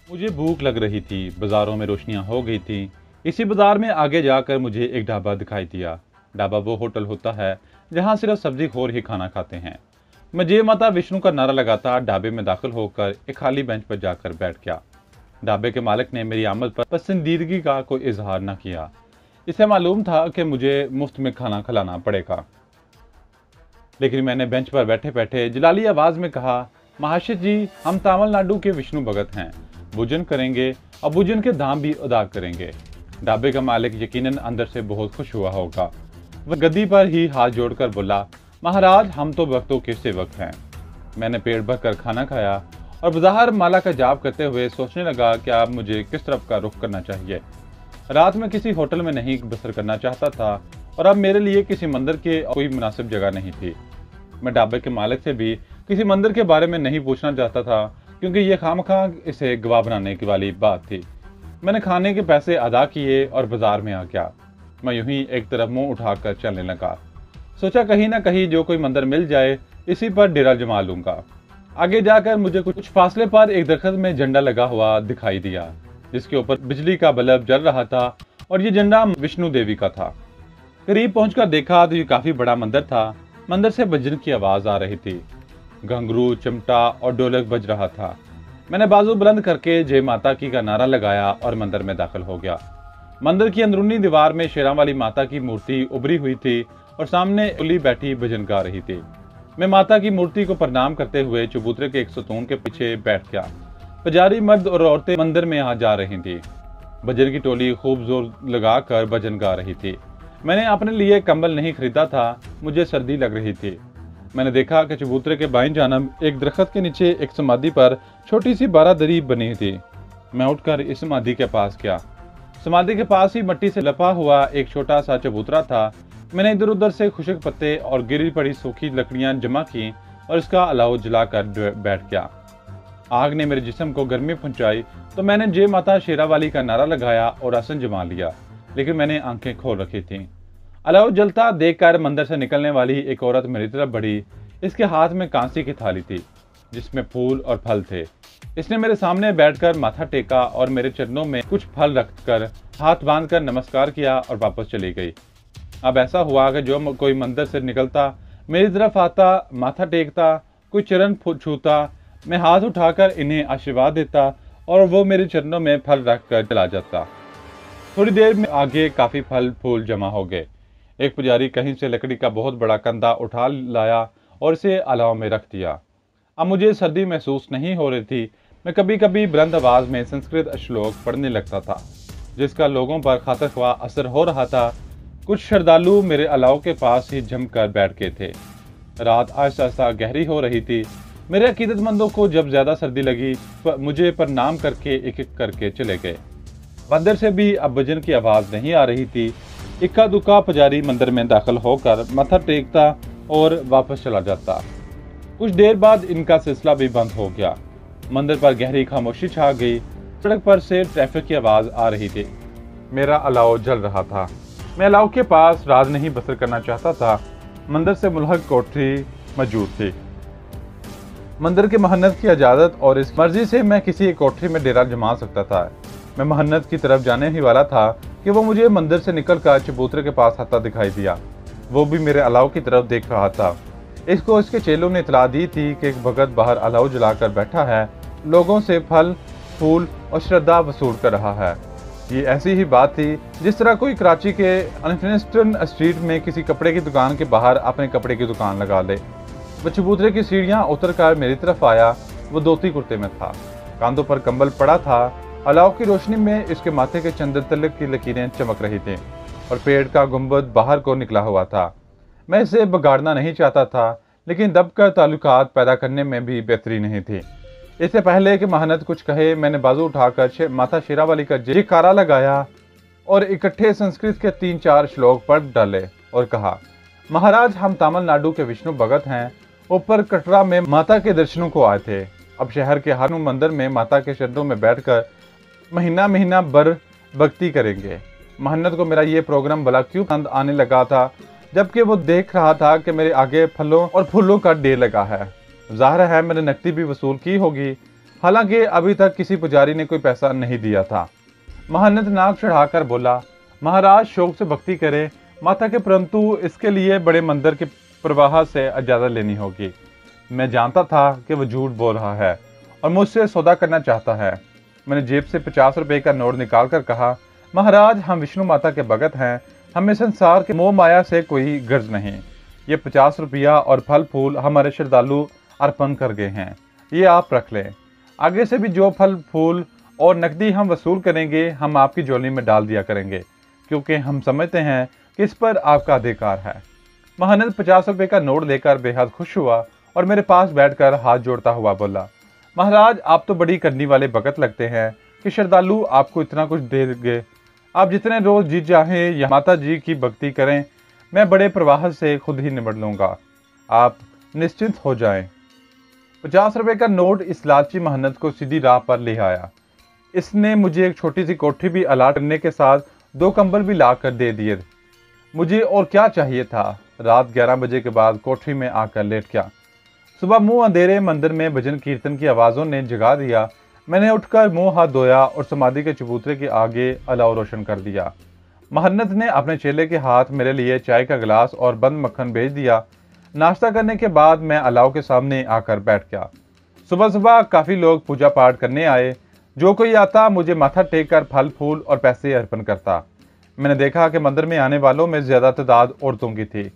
मुझे भूख लग रही थी, बाजारों में रोशनियां हो गई थी। इसी बाजार में आगे जाकर मुझे एक ढाबा दिखाई दिया। ढाबा वो होटल होता है जहां सिर्फ सब्जी खोर ही खाना खाते हैं। मैं जय माता विष्णु का नारा लगाता ढाबे में दाखिल होकर एक खाली बेंच पर जाकर बैठ गया। ढाबे के मालिक ने मेरी आमद पर पसंदीदगी का कोई इजहार न किया। इसे मालूम था कि मुझे मुफ्त में खाना खिलाना पड़ेगा। लेकिन मैंने बेंच पर बैठे बैठे जलाली आवाज में कहा, महाशय जी, हम तमिलनाडु के विष्णु भगत हैं, भोजन करेंगे और भोजन के दाम भी अदा करेंगे। ढाबे का मालिक यकीनन अंदर से बहुत खुश हुआ होगा। वह गद्दी पर ही हाथ जोड़कर बोला, महाराज, हम तो भक्तों के सेवक हैं। मैंने पेट भर कर खाना खाया और बज़ाहिर माला का जाप करते हुए सोचने लगा कि अब मुझे किस तरफ का रुख करना चाहिए। रात में किसी होटल में नहीं बसर करना चाहता था और अब मेरे लिए किसी मंदिर की कोई मुनासिब जगह नहीं थी। मैं ढाबे के मालिक से भी किसी मंदिर के बारे में नहीं पूछना चाहता था, क्योंकि ये खामखा इसे गवाह बनाने की वाली बात थी। मैंने खाने के पैसे अदा किए और बाजार में आ गया। मैं यूं ही एक तरफ मुंह उठाकर चलने लगा। सोचा कहीं ना कहीं जो कोई मंदिर मिल जाए, इसी पर डेरा जमा लूंगा। आगे जाकर मुझे कुछ फासले पर एक दरख्त में झंडा लगा हुआ दिखाई दिया, जिसके ऊपर बिजली का बल्ब जल रहा था और ये झंडा विष्णु देवी का था। करीब पहुंचकर देखा तो ये काफी बड़ा मंदिर था। मंदिर से भजन की आवाज आ रही थी। घंघरू, चिमटा और ढोलक बज रहा था। मैंने बाजू बुलंद करके जय माता की का नारा लगाया और मंदिर में दाखिल हो गया। मंदिर की अंदरूनी दीवार में शेरां वाली माता की मूर्ति उभरी हुई थी और सामने उली बैठी भजन गा रही थी। मैं माता की मूर्ति को प्रणाम करते हुए चबूतरे के एक सतून के पीछे बैठ गया। पुजारी मर्द और औरतें मंदिर में आ जा रही थी। भजन की टोली खूब जोर लगाकर भजन गा रही थी। मैंने अपने लिए कंबल नहीं खरीदा था, मुझे सर्दी लग रही थी। मैंने देखा कि चबूतरे के बाईं जानब एक दरख्त के नीचे एक समाधि पर छोटी सी बारादरी बनी थी। मैं उठकर इस समाधि के पास गया। समाधि के पास ही मिट्टी से लपा हुआ एक छोटा सा चबूतरा था। मैंने इधर उधर से खुशक पत्ते और गिरी पड़ी सूखी लकड़ियां जमा की और इसका अलाव जलाकर बैठ गया। आग ने मेरे जिस्म को गर्मी पहुंचाई तो मैंने जय माता शेरावाली का नारा लगाया और आसन जमा लिया, लेकिन मैंने आंखें खोल रखी थीं। अलाव जलता देखकर मंदिर से निकलने वाली एक औरत मेरी तरफ बढ़ी। इसके हाथ में कांसी की थाली थी जिसमें फूल और फल थे। इसने मेरे सामने बैठकर माथा टेका और मेरे चरणों में कुछ फल रखकर हाथ बांधकर नमस्कार किया और वापस चली गई। अब ऐसा हुआ कि जो कोई मंदिर से निकलता, मेरी तरफ आता, माथा टेकता, कोई चरण छूता, मैं हाथ उठाकर इन्हें आशीर्वाद देता और वो मेरे चरणों में फल रखकर चला जाता। थोड़ी देर में आगे काफी फल फूल जमा हो गए। एक पुजारी कहीं से लकड़ी का बहुत बड़ा कंधा उठा लाया और इसे अलाव में रख दिया। अब मुझे सर्दी महसूस नहीं हो रही थी। मैं कभी कभी बुलंद आवाज में संस्कृत श्लोक पढ़ने लगता था, जिसका लोगों पर खातिर ख्वाह असर हो रहा था। कुछ श्रद्धालु मेरे अलाव के पास ही जमकर बैठ गए थे। रात आहिस्ता आहिस्ता गहरी हो रही थी। मेरे अकीदतमंदों को जब ज्यादा सर्दी लगी मुझे प्रणाम करके एक एक करके चले गए। मंदिर से भी अब भजन की आवाज नहीं आ रही थी। इक्का दुक्का पुजारी मंदिर में दाखिल होकर माथा टेकता और वापस चला जाता। कुछ देर बाद इनका सिलसिला भी बंद हो गया। मंदिर पर गहरी खामोशी छा गई। सड़क पर से ट्रैफिक की आवाज आ रही थी। मेरा अलाव जल रहा था। मैं अलाव के पास रात नहीं बसर करना चाहता था। मंदिर से मुल्हक कोठरी मौजूद थी। मंदिर के महन्नत की इजाजत और इस मर्जी से मैं किसी एक कोठरी में डेरा जमा सकता था। मैं महन्नत की तरफ जाने ही वाला था कि वो मुझे मंदिर से निकलकर चबूतरे के पास आता दिखाई दिया। वो भी मेरे अलाव की तरफ देख रहा था। इसको इसके चेलों ने इतला दी थी कि एक भगत बाहर अलाव जलाकर बैठा है, लोगों से फल फूल और श्रद्धा वसूल कर रहा है। ये ऐसी ही बात थी जिस तरह कोई कराची के अनफिनिस्टन स्ट्रीट में किसी कपड़े की दुकान के बाहर अपने कपड़े की दुकान लगा ले। वह चबूतरे की सीढ़ियां उतरकर मेरी तरफ आया। वो धोती कुर्ते में था, कांधों पर कंबल पड़ा था। अलाव की रोशनी में इसके माथे के चंद्र तिलक की लकीरें चमक रही थीं और पेड़ का गुंबद बाहर को निकला हुआ था। मैं इसे बिगाड़ना नहीं चाहता था, लेकिन दबकर ताल्लुकात पैदा करने में भी बेहतरी नहीं थी। इससे पहले कि महानत कुछ कहे, मैंने बाजू उठाकर माता शेरावाली का जयकारा लगाया और इकट्ठे संस्कृत के 3-4 श्लोक पढ़ डाले और कहा, महाराज, हम तमिलनाडु के विष्णु भगत हैं। ऊपर कटरा में माता के दर्शनों को आए थे। अब शहर के हर मंदिर में माता के चरणों में बैठकर महीना महीना भर भक्ति करेंगे। महन्नत को मेरा ये प्रोग्राम भला क्यों पसंद आने लगा था, जबकि वो देख रहा था कि मेरे आगे फलों और फूलों का ढेर लगा है। जाहिर है मैंने नकदी भी वसूल की होगी। हालांकि अभी तक किसी पुजारी ने कोई पैसा नहीं दिया था। महन्नत नाक चढ़ाकर बोला, महाराज शौक से भक्ति करें माता के, परंतु इसके लिए बड़े मंदिर के प्रवाह से इजाजत लेनी होगी। मैं जानता था कि वह झूठ बोल रहा है और मुझसे सौदा करना चाहता है। मैंने जेब से 50 रुपए का नोट निकाल कर कहा, महाराज हम विष्णु माता के भगत हैं, हमें संसार के मोह माया से कोई गर्ज नहीं। ये 50 रुपया और फल फूल हमारे श्रद्धालु अर्पण कर गए हैं, ये आप रख लें। आगे से भी जो फल फूल और नकदी हम वसूल करेंगे हम आपकी झोली में डाल दिया करेंगे, क्योंकि हम समझते हैं कि इस पर आपका अधिकार है। महन्नत 50 रुपए का नोट लेकर बेहद खुश हुआ और मेरे पास बैठकर हाथ जोड़ता हुआ बोला, महाराज आप तो बड़ी करनी वाले भगत लगते हैं कि श्रद्धालु आपको इतना कुछ देंगे। आप जितने रोज जी चाहें या माता जी की भक्ति करें, मैं बड़े प्रवाह से खुद ही निपट लूंगा, आप निश्चिंत हो जाएं। 50 रुपए का नोट इस लालची महन्नत को सीधी राह पर ले आया। इसने मुझे एक छोटी सी कोठी भी अलाट करने के साथ 2 कंबल भी ला कर दे दिए। मुझे और क्या चाहिए था। रात 11 बजे के बाद कोठी में आकर लेट गया। सुबह मुंह अंधेरे मंदिर में भजन कीर्तन की आवाज़ों ने जगा दिया। मैंने उठकर मुंह हाथ धोया और समाधि के चबूतरे के आगे अलाव रोशन कर दिया। महन्नत ने अपने चेले के हाथ मेरे लिए चाय का गिलास और बंद मक्खन भेज दिया। नाश्ता करने के बाद मैं अलाव के सामने आकर बैठ गया। सुबह सुबह काफ़ी लोग पूजा पाठ करने आए। जो कोई आता मुझे माथा टेक कर फल फूल और पैसे अर्पण करता। मैंने देखा कि मंदिर में आने वालों में ज़्यादा तादाद औरतों की थी।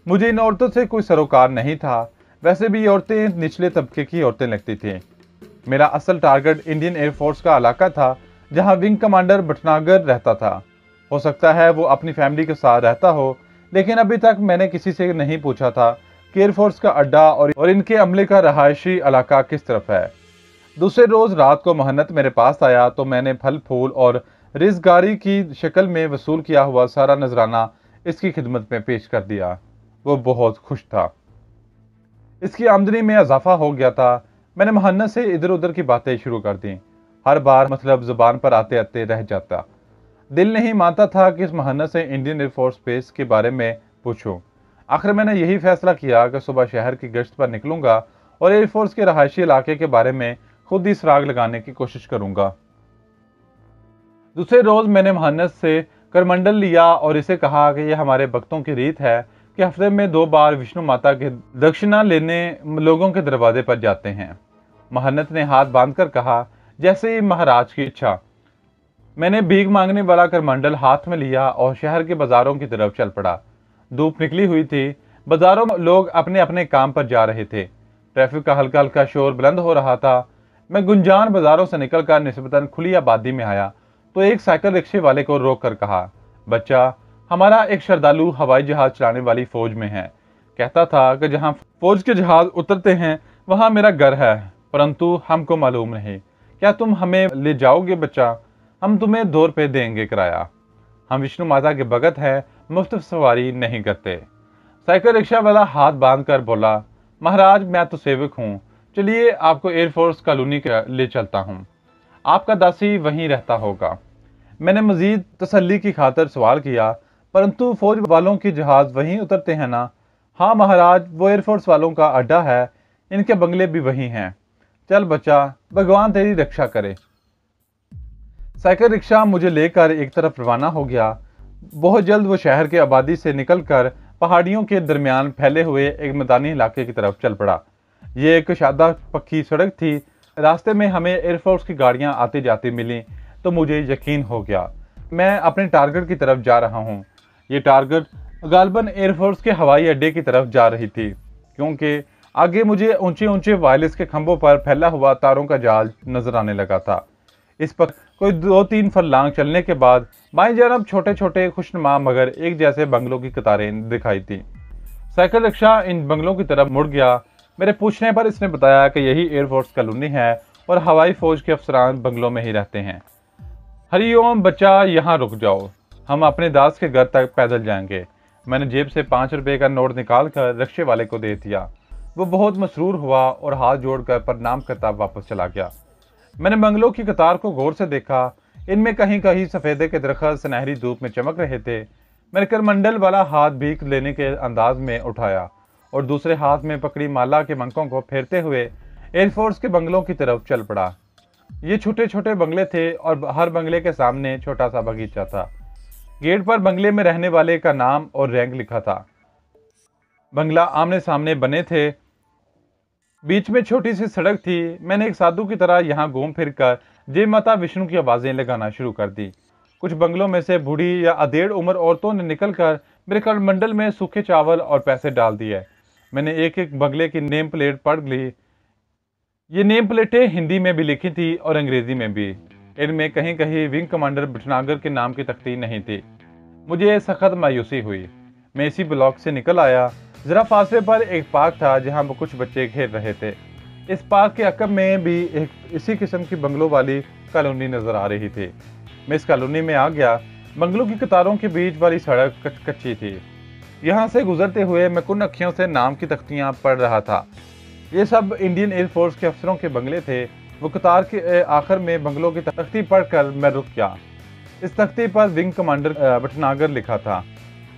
मुझे इन औरतों से कोई सरोकार नहीं था। वैसे भी ये औरतें निचले तबके की औरतें लगती थीं। मेरा असल टारगेट इंडियन एयरफोर्स का इलाका था, जहां विंग कमांडर भटनागर रहता था। हो सकता है वो अपनी फैमिली के साथ रहता हो, लेकिन अभी तक मैंने किसी से नहीं पूछा था कि एयरफोर्स का अड्डा और इनके अमले का रहायशी इलाका किस तरफ है। दूसरे रोज रात को महन्नत मेरे पास आया तो मैंने फल फूल और रिजगारी की शक्ल में वसूल किया हुआ सारा नजराना इसकी खिदमत में पेश कर दिया। वो बहुत खुश था। इसकी आमदनी में इजाफा हो गया था। मैंने महन्नत से इधर उधर की बातें शुरू कर दी। हर बार मतलब जुबान पर आते आते रह जाता। दिल नहीं मानता था कि इस महन्नत से इंडियन एयरफोर्स बेस के बारे में पूछूं। आखिर मैंने यही फैसला किया कि सुबह शहर की गश्त पर निकलूंगा और एयरफोर्स के रहायशी इलाके के बारे में खुद ही सुराग लगाने की कोशिश करूंगा। दूसरे रोज मैंने महन्नत से करमंडल लिया और इसे कहा कि यह हमारे भक्तों की रीत है कि हफ्ते में 2 बार विष्णु माता के दक्षिणा लेने लोगों के दरवाजे पर जाते हैं। महन्नत ने हाथ बांधकर कहा, जैसे ही महाराज की इच्छा। मैंने भीख मांगने वाला करमंडल हाथ में लिया और शहर के बाजारों की तरफ चल पड़ा। धूप निकली हुई थी। बाजारों में लोग अपने अपने काम पर जा रहे थे। ट्रैफिक का हल्का हल्का शोर बुलंद हो रहा था। मैं गुंजान बाजारों से निकलकर निस्बतन खुली आबादी में आया तो एक साइकिल रिक्शे वाले को रोक कर कहा, बच्चा, हमारा एक श्रद्धालु हवाई जहाज चलाने वाली फौज में है। कहता था कि जहां फौज के जहाज उतरते हैं वहां मेरा घर है, परंतु हमको मालूम नहीं। क्या तुम हमें ले जाओगे बच्चा? हम तुम्हें 2 रुपये देंगे किराया। हम विष्णु माता के भगत हैं, मुफ्त सवारी नहीं करते। साइकिल रिक्शा वाला हाथ बांध कर बोला, महाराज मैं तो सेवक हूँ, चलिए आपको एयरफोर्स कॉलोनी ले चलता हूँ। आपका दासी वहीं रहता होगा। मैंने मजीद तसल्ली की खातिर सवाल किया, परंतु फौज वालों के जहाज वहीं उतरते हैं ना? हाँ महाराज, वो एयरफोर्स वालों का अड्डा है, इनके बंगले भी वहीं हैं। चल बच्चा, भगवान तेरी रक्षा करे। साइकिल रिक्शा मुझे लेकर एक तरफ रवाना हो गया। बहुत जल्द वो शहर के आबादी से निकलकर पहाड़ियों के दरमियान फैले हुए एक मैदानी इलाके की तरफ चल पड़ा। ये एक शादा पक्की सड़क थी। रास्ते में हमें एयरफोर्स की गाड़ियां आती जाती मिली तो मुझे यकीन हो गया मैं अपने टारगेट की तरफ जा रहा हूँ। ये टारगेट गालबन एयरफोर्स के हवाई अड्डे की तरफ जा रही थी, क्योंकि आगे मुझे ऊंचे ऊंचे वायरलेस के खंभों पर फैला हुआ तारों का जाल नजर आने लगा था। इस पर कोई 2-3 फरलांग चलने के बाद बाईं जानब छोटे छोटे खुशनुमा मगर एक जैसे बंगलों की कतारें दिखाई थी। साइकिल रिक्शा इन बंगलों की तरफ मुड़ गया। मेरे पूछने पर इसने बताया कि यही एयरफोर्स कॉलोनी है और हवाई फौज के अफसरान बंगलों में ही रहते हैं। हरिओम बच्चा, यहाँ रुक जाओ, हम अपने दास के घर तक पैदल जाएंगे। मैंने जेब से 5 रुपए का नोट निकाल कर रिक्शे वाले को दे दिया। वो बहुत मसरूर हुआ और हाथ जोड़कर प्रणाम करता वापस चला गया। मैंने बंगलों की कतार को गौर से देखा। इनमें कहीं कहीं सफेदे के दरख्त सुनहरी धूप में चमक रहे थे। मैंने करमंडल वाला हाथ भीख लेने के अंदाज में उठाया और दूसरे हाथ में पकड़ी माला के मंकों को फेरते हुए एयरफोर्स के बंगलों की तरफ चल पड़ा। ये छोटे छोटे बंगले थे और हर बंगले के सामने छोटा सा बगीचा था। गेट पर बंगले में रहने वाले का नाम और रैंक लिखा था। बंगला आमने सामने बने थे, बीच में छोटी सी सड़क थी। मैंने एक साधु की तरह यहाँ घूम फिर कर जय माता विष्णु की आवाजें लगाना शुरू कर दी। कुछ बंगलों में से बूढ़ी या अधेड़ उम्र औरतों ने निकलकर मेरे करमंडल में सूखे चावल और पैसे डाल दिए। मैंने एक एक बंगले की नेम प्लेट पढ़ ली। ये नेम प्लेटें हिंदी में भी लिखी थी और अंग्रेजी में भी। इनमें कहीं कहीं विंग कमांडर भटनागर के नाम की तख्ती नहीं थी। मुझे सख्त मायूसी हुई। मैं इसी ब्लॉक से निकल आया। जरा फासले पर एक पार्क था जहां कुछ बच्चे खेल रहे थे। इस पार्क के अकब में भी एक इसी किस्म की बंगलों वाली कॉलोनी नजर आ रही थी। मैं इस कॉलोनी में आ गया। बंगलों की कतारों के बीच वाली सड़क कच्ची थी। यहाँ से गुजरते हुए मैं कुन अखियों से नाम की तख्तियां पढ़ रहा था। ये सब इंडियन एयरफोर्स के अफसरों के बंगले थे। वो कतार के आखिर में बंगलों की तख्ती पढ़कर मैं रुक गया। इस तख्ती पर विंग कमांडर भटनागर लिखा था।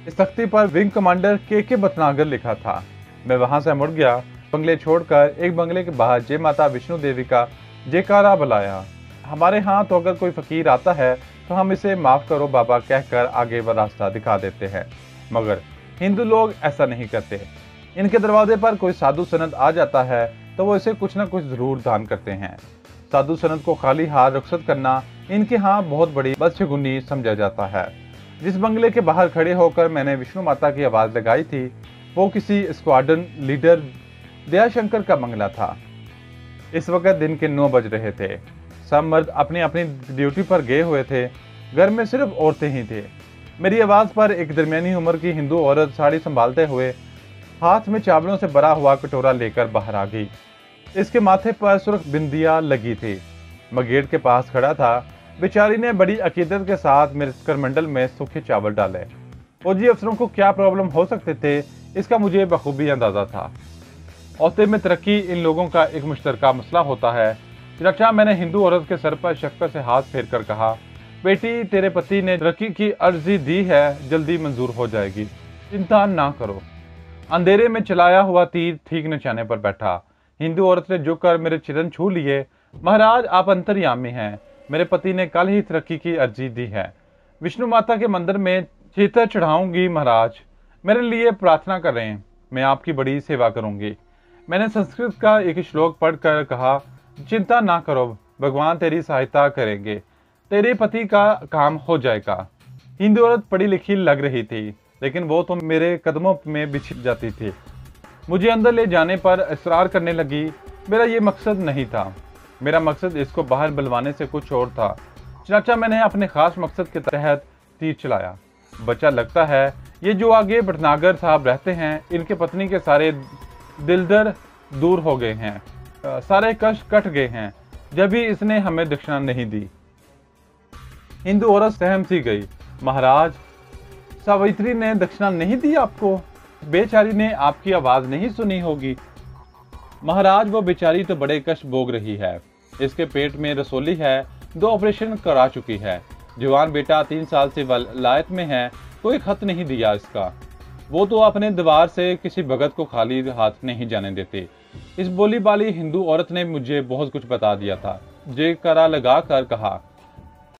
इस तख्ती पर विंग कमांडर के भटनागर लिखा था। मैं वहां से मुड़ गया। बंगले छोड़कर एक बंगले के बाहर जय माता विष्णु देवी का जयकारा बुलाया। हमारे यहाँ तो अगर कोई फकीर आता है तो हम इसे माफ करो बाबा कहकर आगे वो रास्ता दिखा देते हैं, मगर हिंदू लोग ऐसा नहीं करते। इनके दरवाजे पर कोई साधु सनत आ जाता है तो वो इसे कुछ न कुछ जरूर दान करते हैं। साधु सनत को खाली हाथ रुखसत करना इनके यहाँ बहुत बड़ी बदशगुनी समझा जाता है। जिस बंगले के बाहर खड़े होकर मैंने विष्णु माता की आवाज लगाई थी वो किसी स्क्वाड्रन लीडर दयाशंकर का बंगला था। इस वक्त दिन के 9 बज रहे थे। सब मर्द अपनी अपनी ड्यूटी पर गए हुए थे। घर में सिर्फ औरतें ही थे। मेरी आवाज पर एक दरमियानी उम्र की हिंदू औरत साड़ी संभालते हुए हाथ में चावलों से भरा हुआ कटोरा लेकर बाहर आ गई। इसके माथे पर सुर्ख बिंदियां लगी थी। मैं गेट के पास खड़ा था। बेचारी ने बड़ी अकीदत के साथ मेरे करमंडल में सूखे चावल डाले। फौजी अफसरों को क्या प्रॉब्लम हो सकते थे इसका मुझे बखूबी अंदाजा था। औरतें में तरक्की इन लोगों का एक मुश्तरका मसला होता है। चाचा, मैंने हिंदू औरत के सर पर शक्कर से हाथ फेर कर कहा, बेटी तेरे पति ने तरक्की की अर्जी दी है, जल्दी मंजूर हो जाएगी, चिंता ना करो। अंधेरे में चलाया हुआ तीर ठीक निशाने पर बैठा। हिंदू औरत ने झुककर मेरे चरण छू लिए। महाराज, आप अंतर्यामी हैं। मेरे पति ने कल ही तरक्की की अर्जी दी है। विष्णु माता के मंदिर में छीतर चढ़ाऊंगी। महाराज, मेरे लिए प्रार्थना करें, मैं आपकी बड़ी सेवा करूंगी। मैंने संस्कृत का एक श्लोक पढ़कर कहा, चिंता ना करो, भगवान तेरी सहायता करेंगे, तेरे पति का काम हो जाएगा। हिंदू औरत पढ़ी लिखी लग रही थी, लेकिन वो तो मेरे कदमों में बिछ जाती थी। मुझे अंदर ले जाने पर इसरार करने लगी। मेरा ये मकसद नहीं था। मेरा मकसद इसको बाहर बुलवाने से कुछ और था। चाचा, मैंने अपने खास मकसद के तहत तीर चलाया। बच्चा लगता है ये जो आगे भटनागर साहब रहते हैं, इनके पत्नी के सारे दिलदर दूर हो गए हैं, सारे कष्ट कट गए हैं, जब भी इसने हमें दक्षिणा नहीं दी। हिंदू औरत सहम सी गई। महाराज, सावित्री ने दक्षिणा नहीं दी आपको? बेचारी ने आपकी आवाज नहीं सुनी होगी। महाराज, वो बेचारी तो बड़े कष्ट भोग रही है। इसके पेट में रसोली है, 2 ऑपरेशन करा चुकी है। जवान बेटा 3 साल से वलायत में है, कोई खत नहीं दिया इसका। वो तो अपने दीवार से किसी भगत को खाली हाथ नहीं जाने देते। इस बोली बाली हिंदू औरत ने मुझे बहुत कुछ बता दिया था। जयकारा लगा कर कहा,